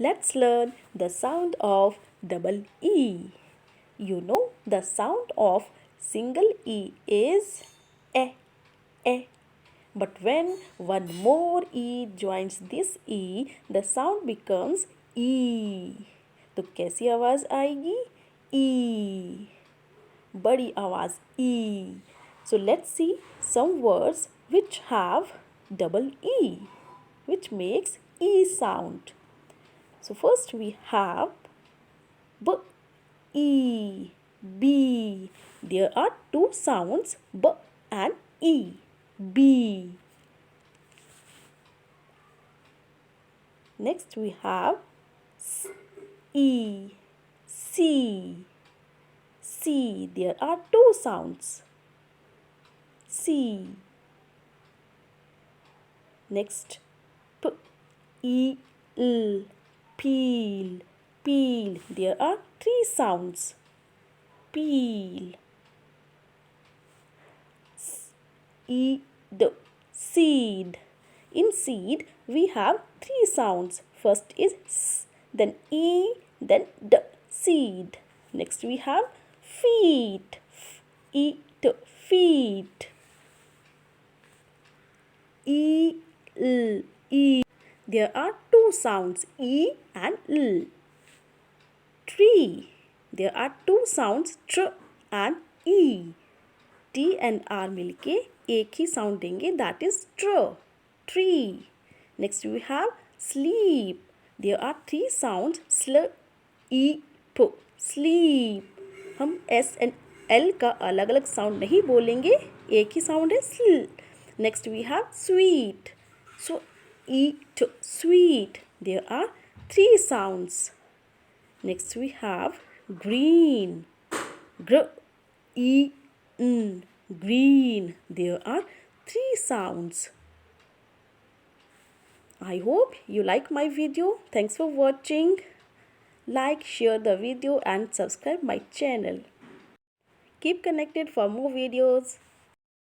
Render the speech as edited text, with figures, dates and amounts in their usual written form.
Let's learn the sound of double E. You know the sound of single E is E. But when one more E joins this E, the sound becomes E. तो कैसी आवाज़ आएगी? E. बड़ी आवाज़ E. So let's see some words which have double E, which makes E sound. So first we have B, E, B. There are two sounds B and E. B. Next we have S, E, C. C. There are two sounds. C. Next P, E, L. Peel. Peel. There are three sounds. Peel. Seed. Seed. In seed, we have three sounds. First is S, then E, then D. Seed. Next we have feet. Eat. Feet. E, L. E. There are two sounds, E and L. Tree. There are two sounds, Tr and E. T and R मिलके एक ही sound देंगे, that is tr. Tree. Next we have sleep. There are three sounds, sl, E, p. Sleep. हम S and L का अलग अलग sound नहीं बोलेंगे, एक ही sound है sl. Next we have sweet. So eat. Sweet. There are three sounds. Next we have green. Gr, E, N. Green. There are three sounds. I hope you like my video. Thanks for watching. Like, share the video and subscribe my channel. Keep connected for more videos.